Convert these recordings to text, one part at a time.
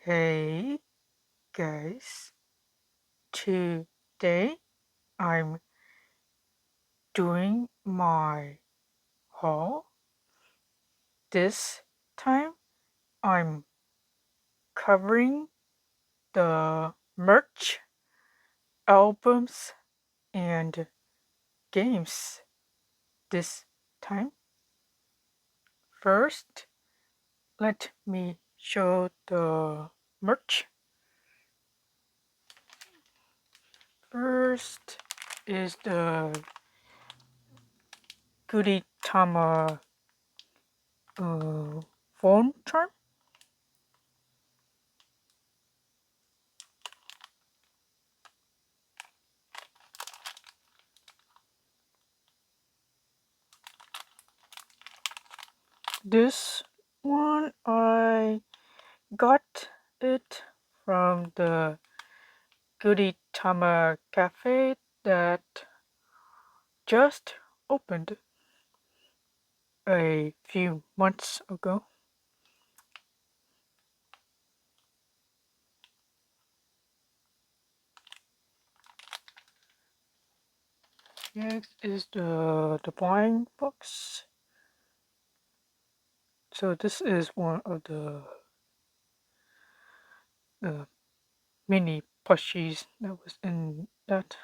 Hey guys, today I'm doing my haul. This time I'm covering the merch, albums, and games this time. First, let me show the merch. First is the Gudetama phone charm. This one I got it from the Gudetama Café that just opened a few months ago. Next is the blind box. So this is one of the mini plushies that was in that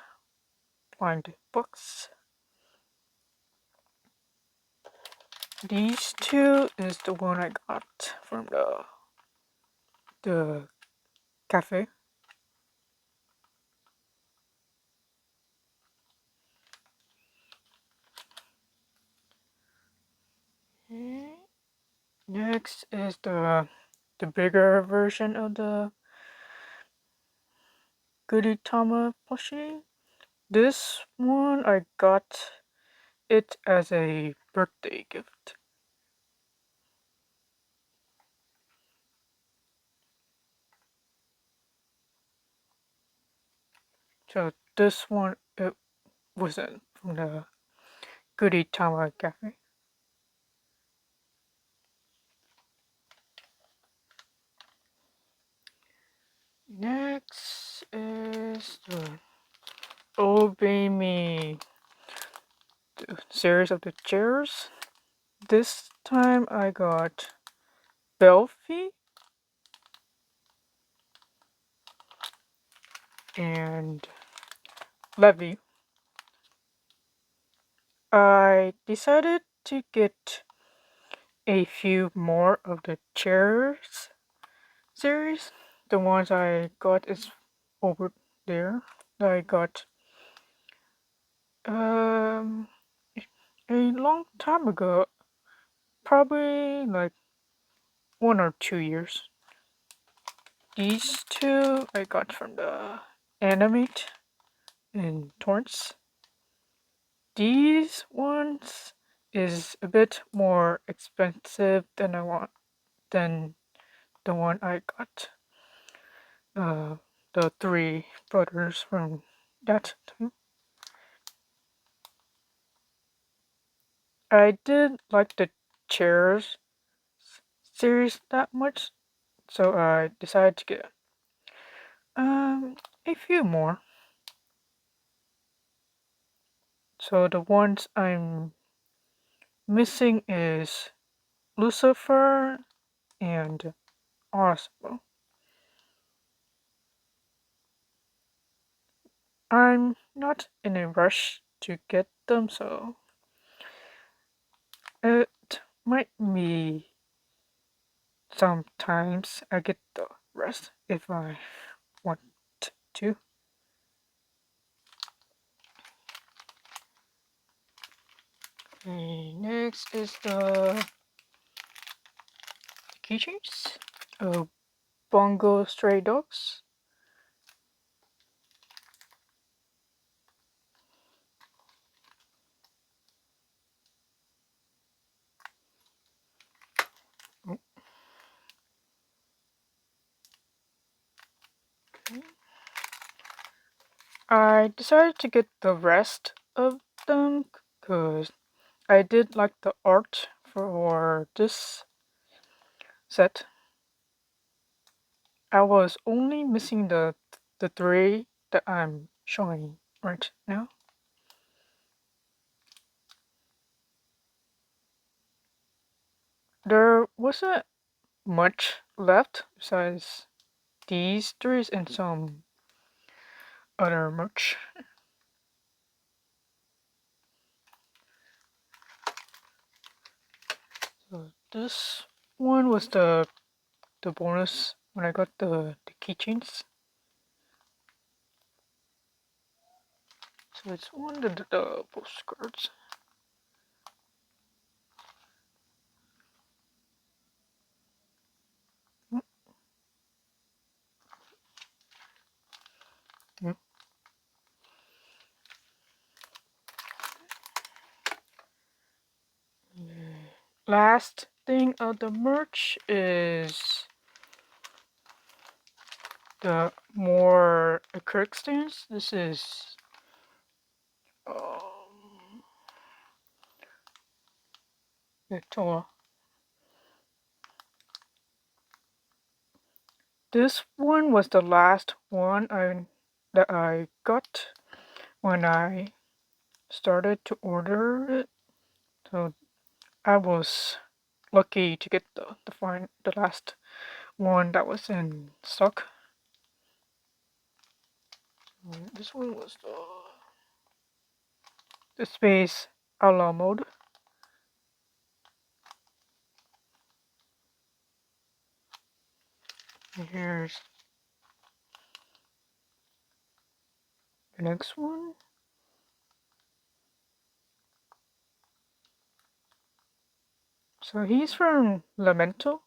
blind box. These two is the one I got from the cafe. Next is the bigger version of the Gudetama plushie. This one I got it as a birthday gift. So this one it wasn't from the Gudetama Cafe. Next is the Obey Me series of the chairs. This time I got Belfie and Levy. I decided to get a few more of the chairs series. The ones I got is over there. I got a long time ago, probably like 1 or 2 years. These two I got from the Animate in Torrance. These ones is a bit more expensive than than the one I got. The three brothers from that time. I did like the chairs series that much, so I decided to get a few more. So the ones I'm missing is Lucifer and Osmo. I'm not in a rush to get them, so it might be sometimes I get the rest if I want to. Okay, next is the keychains. Bungo Stray Dogs. Okay. I decided to get the rest of them because I did like the art for this set. I was only missing the three that I'm showing right now. There wasn't much left besides these three and some other merch. So this one was the bonus when I got the keychains. So it's one of the postcards. Mm. Last thing of the merch is the more acrylic stands. This is Toa. This one was the last one that I got when I started to order it. So I was lucky to get the last one that was in stock. This one was the Space A mode. And here's the next one. So he's from Lamento.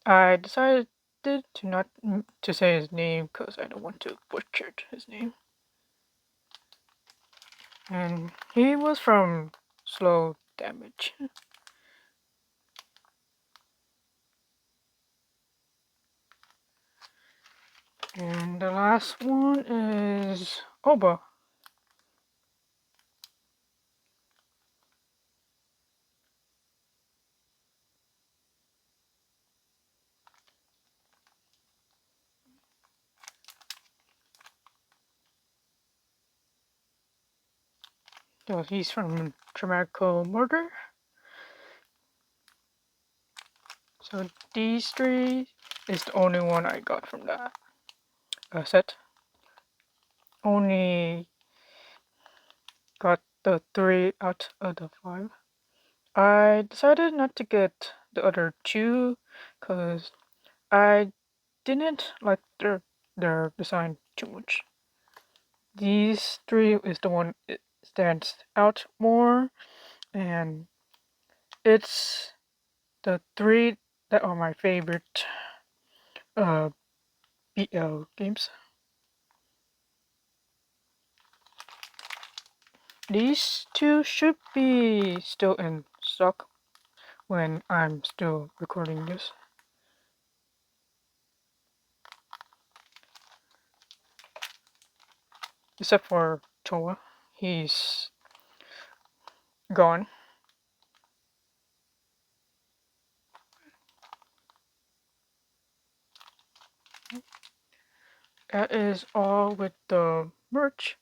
I decided to not to say his name because I don't want to butcher his name. And he was from Slow Damage. And the last one is Oba. So he's from Dramatical Murder. So these three is the only one I got from that set. Only got the 3 out of the 5. I decided not to get the other 2 because I didn't like their design too much. These 3 is the one that stands out more, and it's the 3 that are my favorite BL games. These 2 should be still in stock when I'm still recording this. Except for Toa. He's gone. That is all with the merch.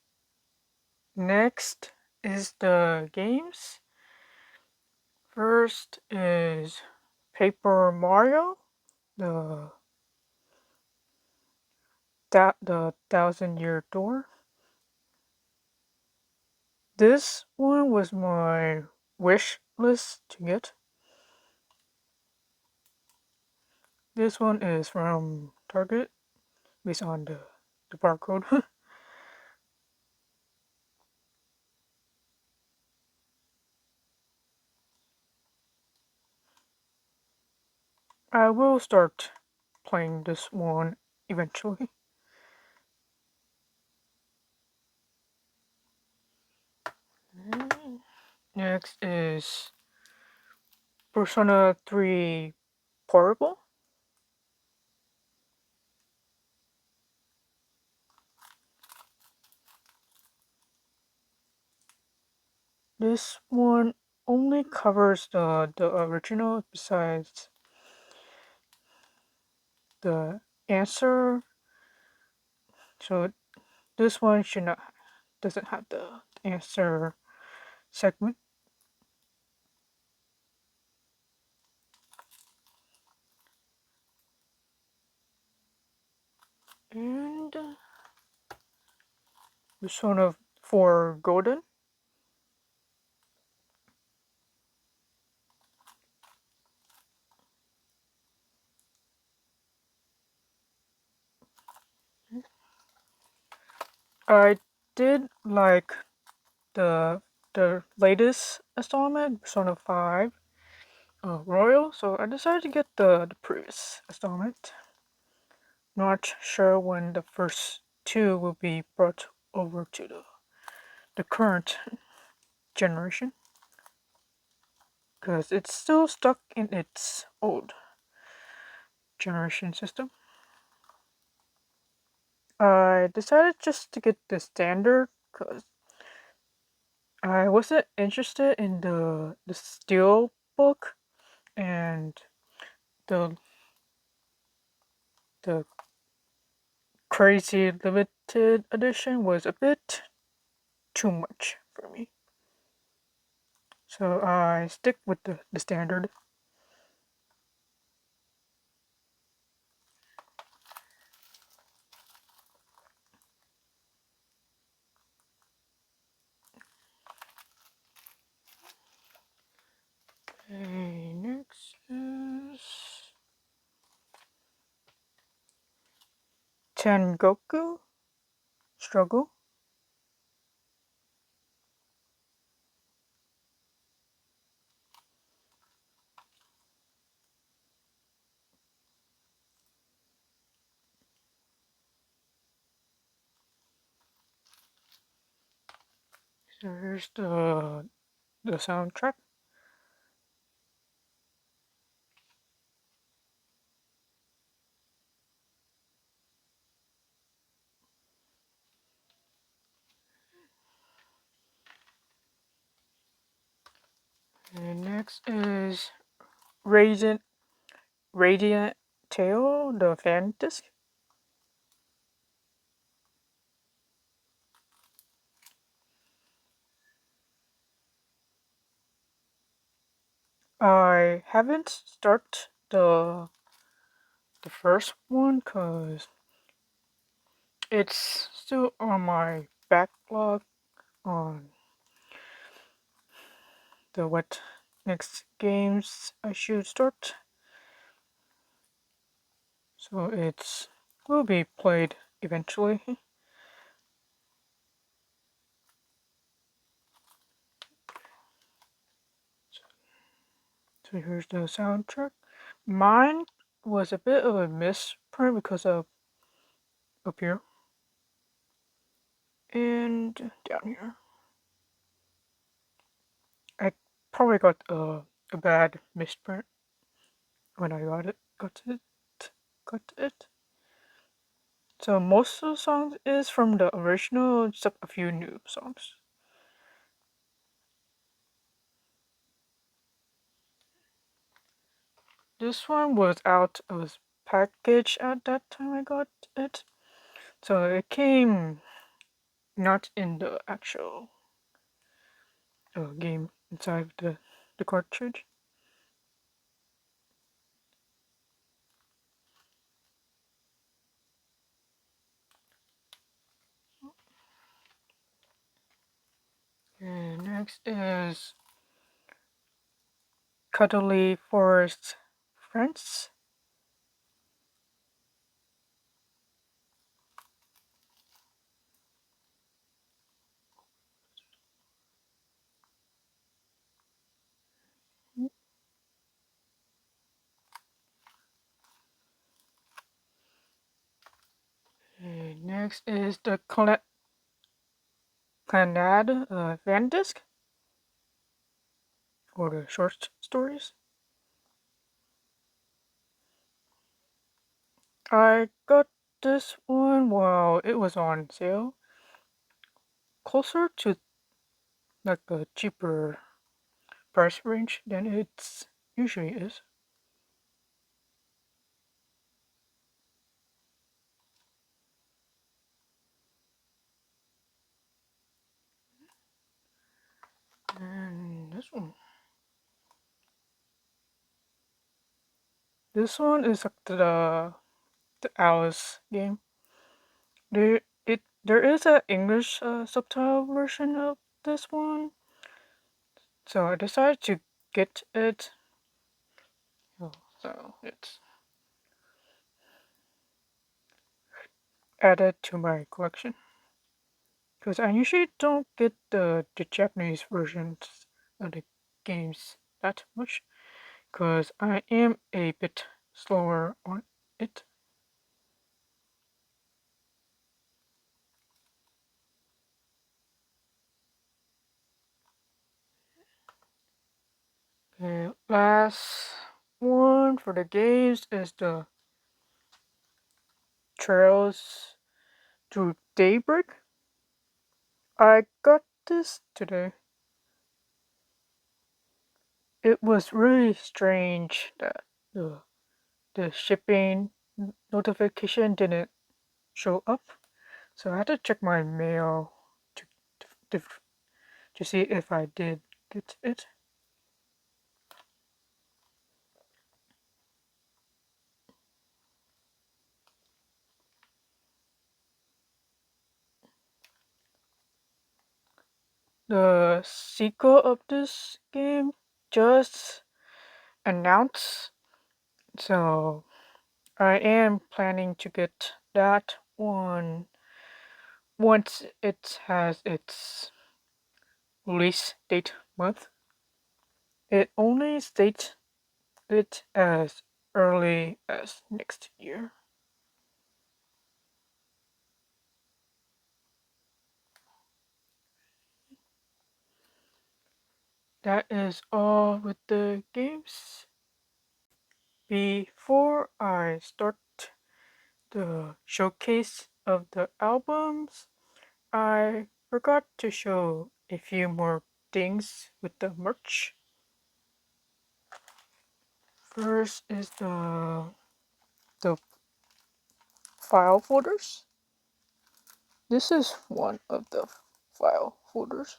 Next is the games. First is Paper Mario, the 1,000-Year Door. This one was my wish list to get. This one is from Target, based on the barcode. I will start playing this one eventually. Next is Persona 3 Portable. This one only covers the original, besides the answer. So this one doesn't have the answer segment. And this one of for golden. I did like the latest installment, Persona 5 Royal, so I decided to get the previous installment. Not sure when the first two will be brought over to the current generation, because it's still stuck in its old generation system. I decided just to get the standard because I wasn't interested in the steel book, and the the crazy limited edition was a bit too much for me. So I stick with the standard. Okay, next is Tengoku Struggle. So here's the soundtrack. And next is Radiant Radiant Tail, the fan disc. I haven't started the first one because it's still on my backlog on the what next games I should start. So it's will be played eventually. So here's the soundtrack. Mine was a bit of a misprint because of up here and down here. I probably got a bad misprint when I got it. So most of the songs is from the original, except a few new songs. This one was out of package at that time I got it. So it came not in the actual game inside the cartridge. And next is Cuddly Forest Friends. And next is the Clannad fan disc for the short stories. I got this one while it was on sale, closer to like a cheaper price range than it usually is. This one is like the Alice game. There is an English subtitle version of this one, so I decided to get it. Oh, so it's added to my collection because I usually don't get the Japanese versions of the games that much because I am a bit slower on it. Okay, last one for the games is the Trails to Daybreak. I got this today. It was really strange that the shipping notification didn't show up, so I had to check my mail to to, to see if I did get it. The sequel of this game just announced, so I am planning to get that one once it has its release date month. It only states it as early as next year. That is all with the games. Before I start the showcase of the albums, I forgot to show a few more things with the merch. First is the file folders. This is one of the file folders.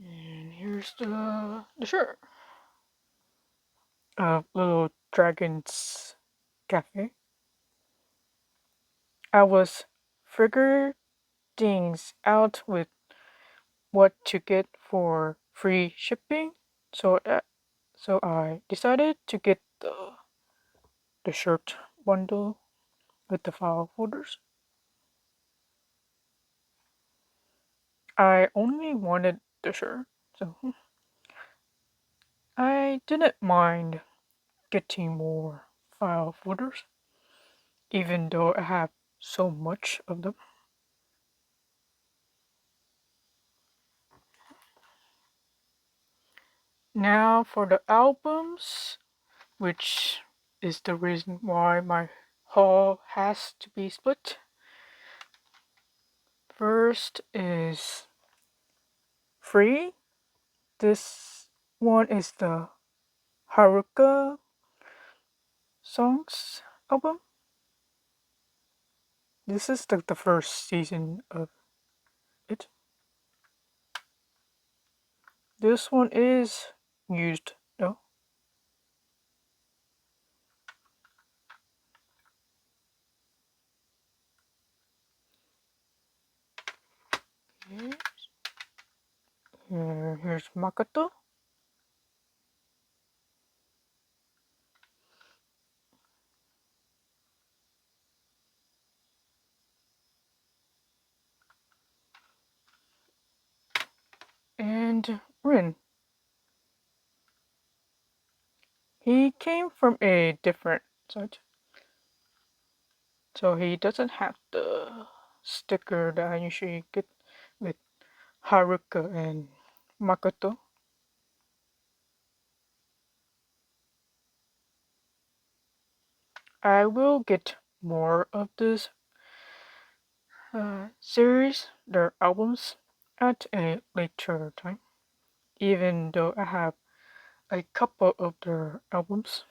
And here's the shirt. Little Dragon's Cafe. I was figuring things out with what to get for free shipping, so I decided to get the shirt bundle with the file folders. I only wanted the shirt, so I didn't mind getting more file folders, even though I have so much of them. Now for the albums, which is the reason why my haul has to be split. First is Free. This one is the Haruka Songs album. This is the first season of it. This one is used though. Okay. Here's Makoto. And Rin. He came from a different site, so he doesn't have the sticker that I usually get with Haruka and Makoto. I will get more of this series, their albums, at a later time, even though I have a couple of their albums.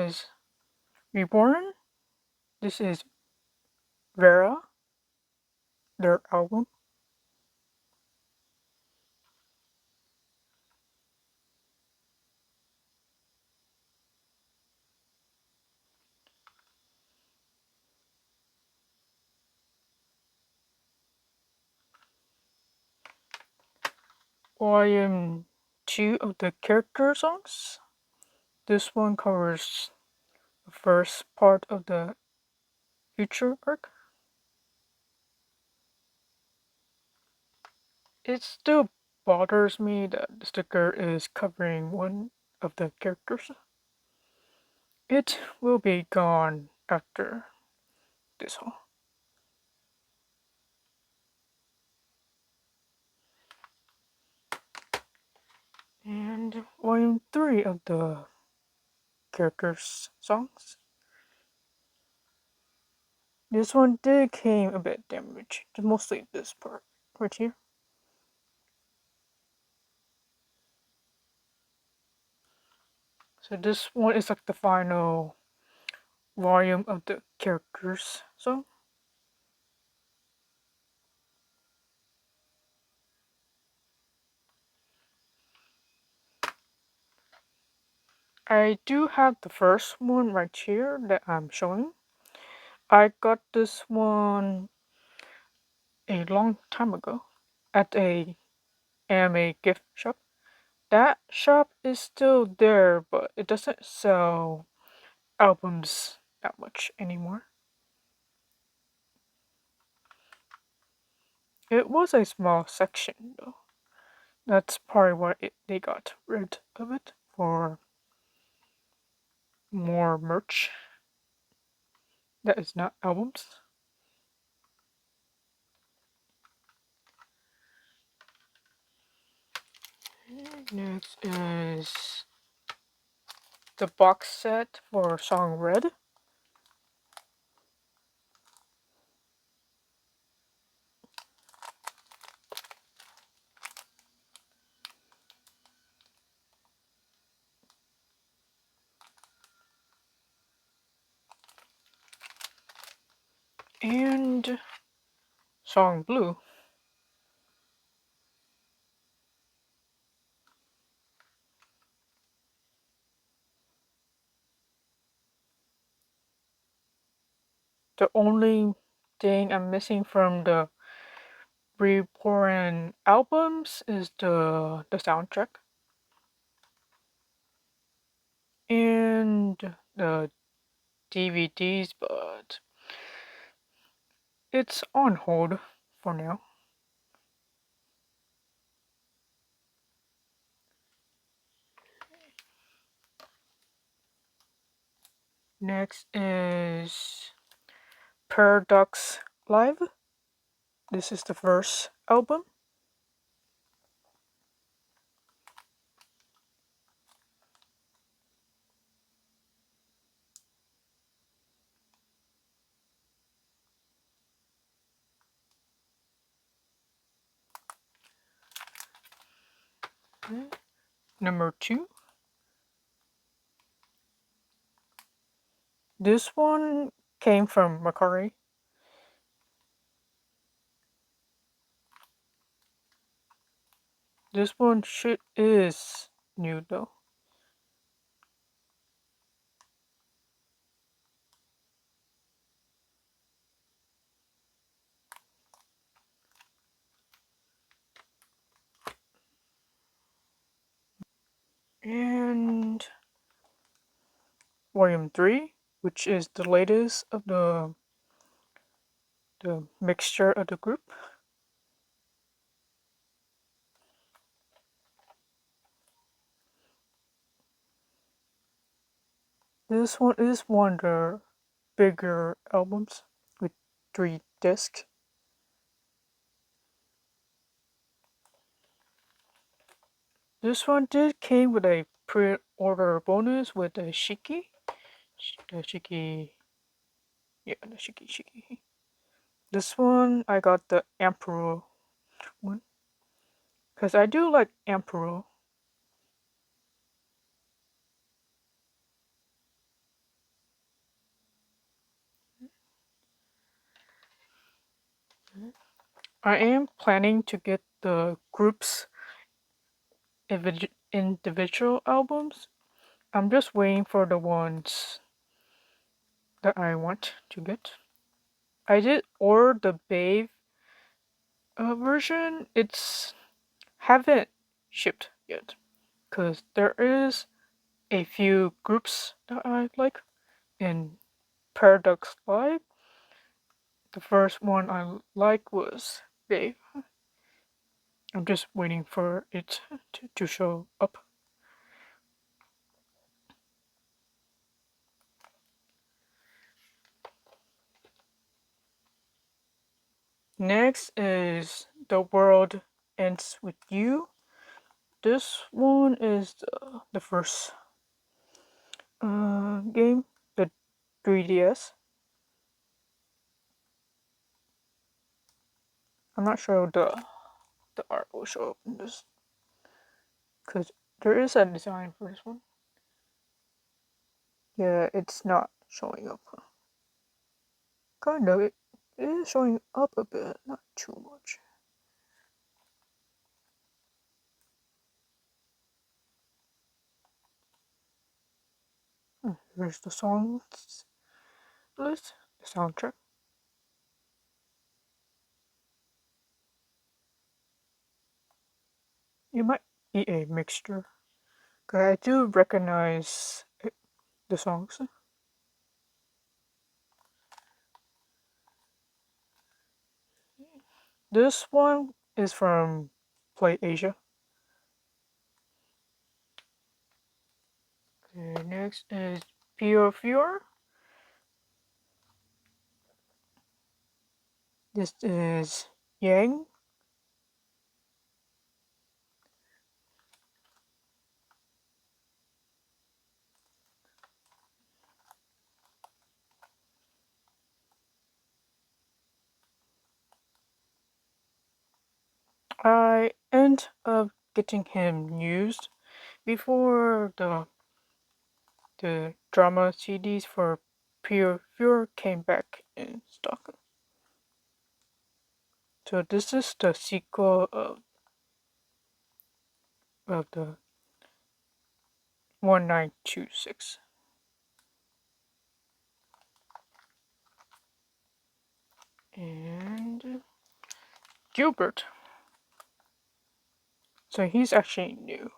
is Reborn. This is Vera, their album. Volume 2 of the character songs. This one covers the first part of the future arc. It still bothers me that the sticker is covering one of the characters. It will be gone after this haul. And volume 3 of the characters' songs. This one did came a bit damaged, mostly this part right here. So this one is like the final volume of the characters song. I do have the first one right here that I'm showing. I got this one a long time ago at a anime gift shop. That shop is still there, but it doesn't sell albums that much anymore. It was a small section though. That's probably why they got rid of it for more merch that is not albums. Next is the box set for song Red. And song Blue. The only thing I'm missing from the Reborn albums is the soundtrack and the DVDs, but it's on hold for now. Next is Paradox Live. This is the first album. Number 2. This one came from Macari. This one is new though. And Volume 3, which is the latest of the mixture of the group. This one is one of the bigger albums with 3 discs. This one did came with a pre-order bonus with the Shiki. The Shiki. Yeah, the Shiki. This one I got the Emperor one. Because I do like Emperor. I am planning to get the group's individual albums. I'm just waiting for the ones that I want to get. I did order the Babe version. It's haven't shipped yet because there is a few groups that I like in Paradox Live. The first one I like was Babe. I'm just waiting for it to show up. Next is The World Ends With You. This one is the first game, the 3DS. I'm not sure the art will show up in this because there is a design for this one. Yeah, it's not showing up. Kind of, it is showing up a bit, not too much. Here's the songs list, the soundtrack. It might be a mixture. Cause I do recognize the songs. This one is from Play Asia. Okay, next is Piofiore. This is Yang. I end up getting him used before the drama CDs for Pure came back in stock. So this is the sequel of the 1926. And Gilbert. So he's actually new.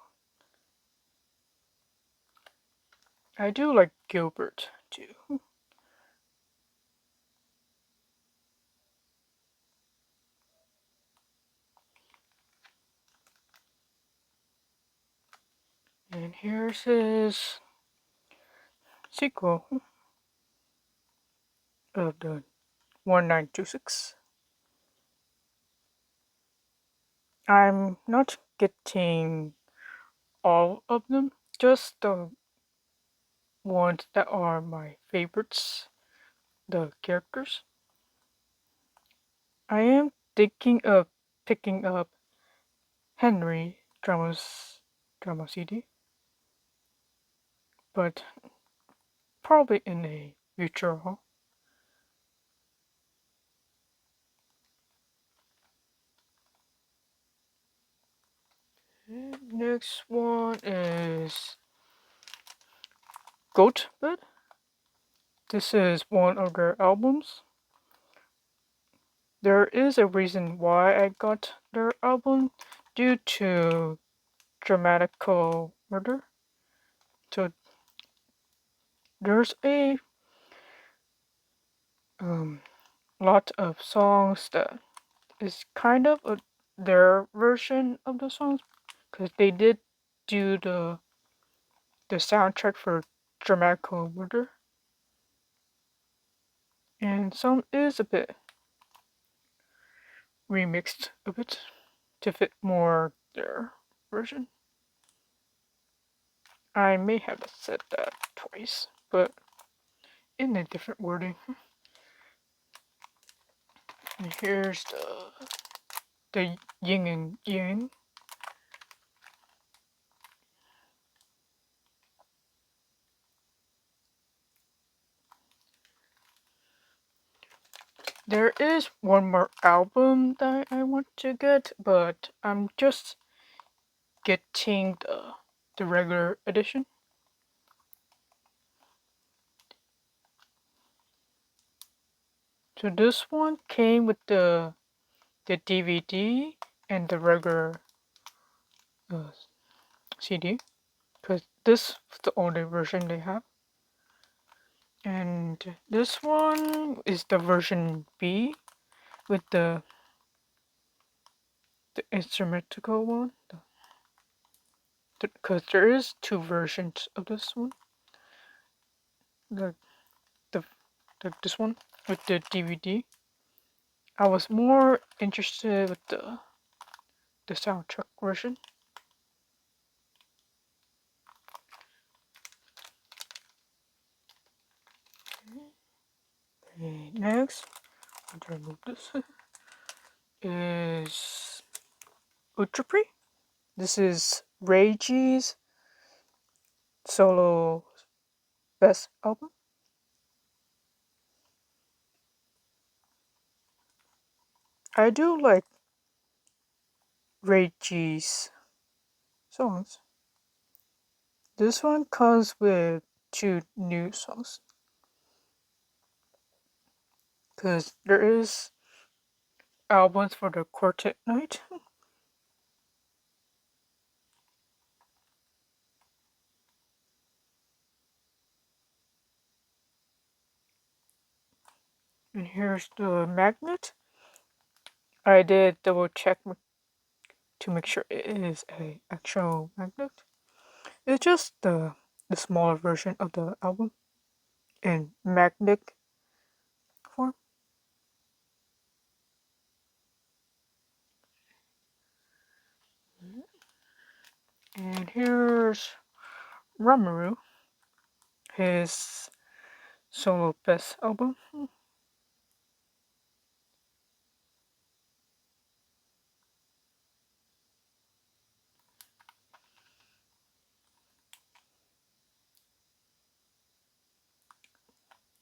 I do like Gilbert too. And here's his sequel of the 1926. I'm not getting all of them, just the ones that are my favorites, the characters. I am thinking of picking up Henry drama CD, but probably in a future haul. Next one is Goatbed. This is one of their albums. There is a reason why I got their album due to dramatical murder. So there's a lot of songs that is kind of their version of the songs because they did do the soundtrack for dramatical murder, and some is a bit remixed a bit to fit more their version. I may have said that twice, but in a different wording. And here's the yin and yang. There is one more album that I want to get, but I'm just getting the regular edition. So this one came with the DVD and the regular uh, CD, because this is the only version they have. And this one is the version B with the instrumental one, because there is two versions of this one. The, the this one with the DVD. I was more interested with the soundtrack version. Okay, next, I'm going to remove this. Is Utropre. This is Reiji's solo best album. I do like Reiji's songs. This one comes with two new songs, because there is albums for the Quartet night. And here's the magnet. I did double check to make sure it is a actual magnet. It's just the smaller version of the album in magnet form. And here's Ramaru, his solo best album.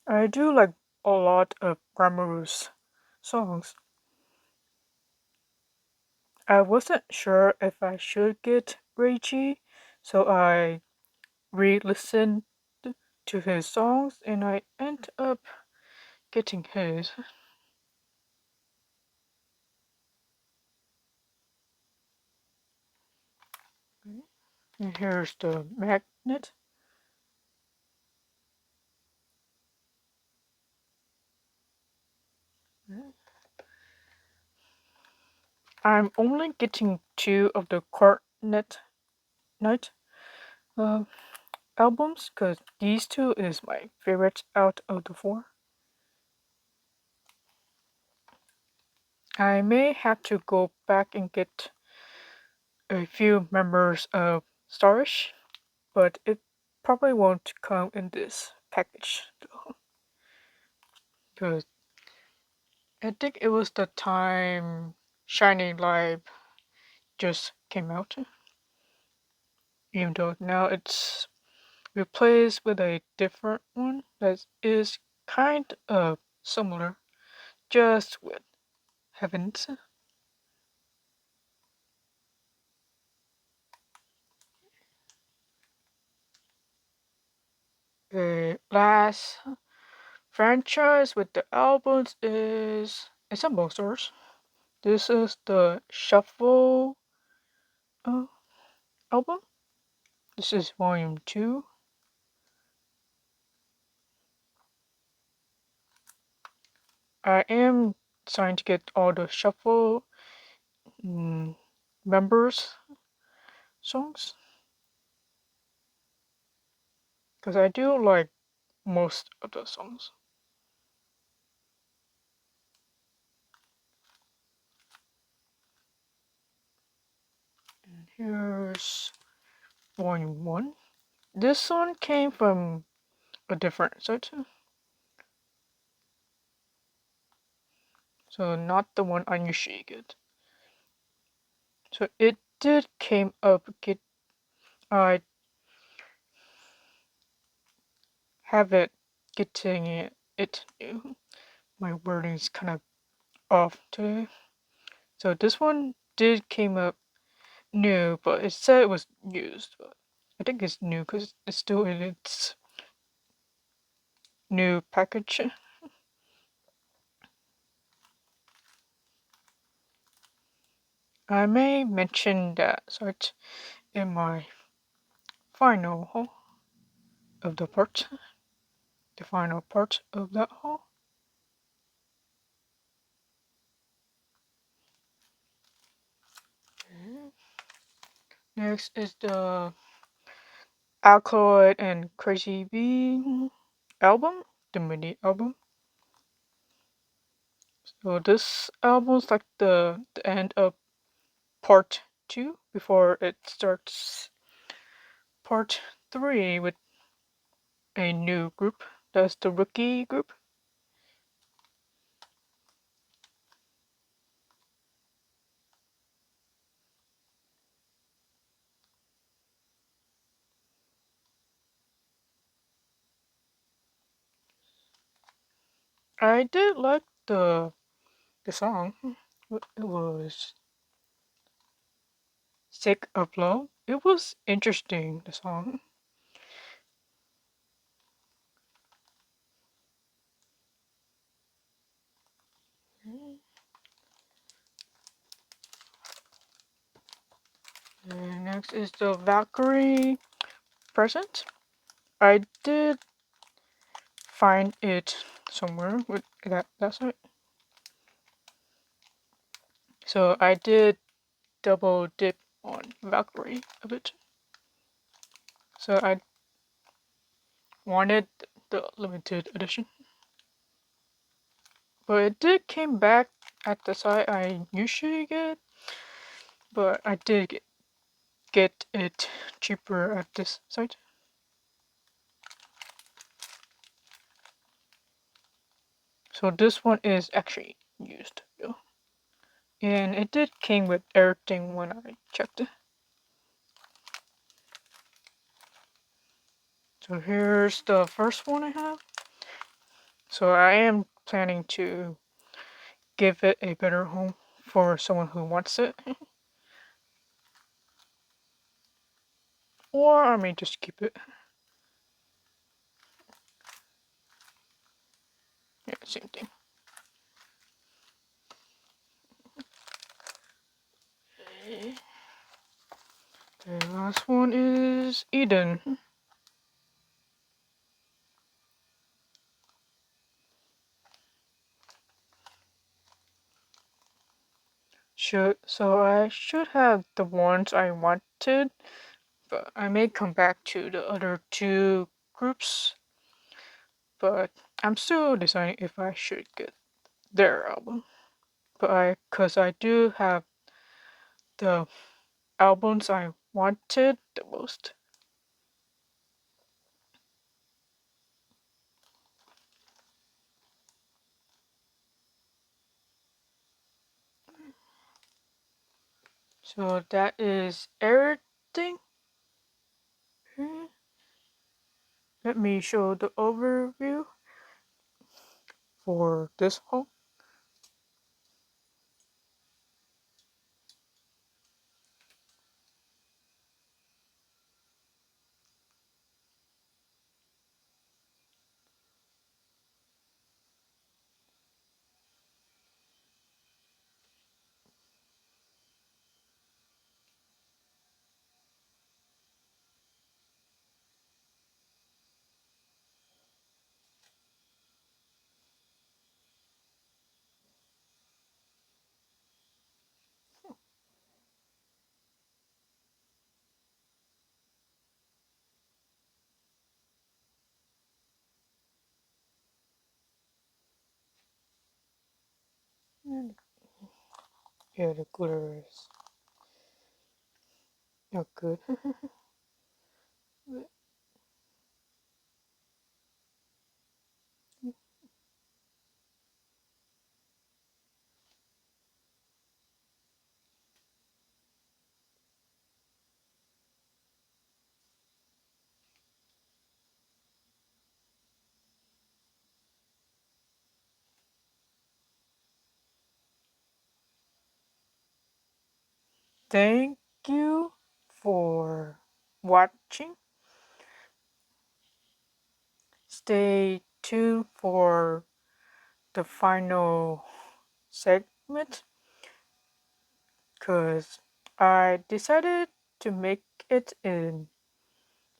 I do like a lot of Ramaru's songs. I wasn't sure if I should get Reiji, so I re-listened to his songs and I end up getting his. And here's the magnet. I'm only getting two of the Quartet night albums, because these two is my favorite out of the four. I may have to go back and get a few members of Stars, but it probably won't come in this package though, because I think it was the time Shining Live just came out, even though now it's replaced with a different one that is kind of similar, just with heavens. The last franchise with the albums is Ensemble Stars. This is the Shuffle album. This is volume 2. I am trying to get all the Shuffle members songs, because I do like most of the songs. And here's volume 1. This one came from a different site, so not the one I usually get. So it did came up. I have it getting it new, my wording is kind of off today. So this one did came up new, but it said it was used. But I think it's new because it's still in its new package. I may mention that sort in my final haul of the part, the final part of that haul. Next is the Acrylic and Crazy B album, the mini album. So this album's like the end of part 2 before it starts part 3 with a new group. That's the Rookie group. I did like the song. It was Sick of Love. It was interesting, the song. And next is the Valkyrie Present. I did find it somewhere with that's it. So I did double dip on Valkyrie a bit. So I wanted the limited edition. But it did came back at the site I usually get. But I did get it cheaper at this site. So this one is actually used. And it did came with everything when I checked it. So here's the first one I have. So I am planning to give it a better home for someone who wants it. Or I may just keep it. Yeah, same thing. The last one is Eden. So I should have the ones I wanted, but I may come back to the other two groups. But I'm still deciding if I should get their album. Cause I do have the albums I wanted the most. So that is everything. Let me show the overview for this haul. Yeah, the glitter is not good. Thank you for watching. Stay tuned for the final segment because I decided to make it in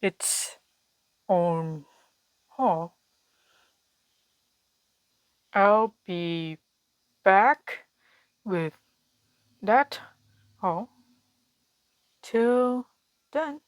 its own haul. I'll be back with that haul. Till then.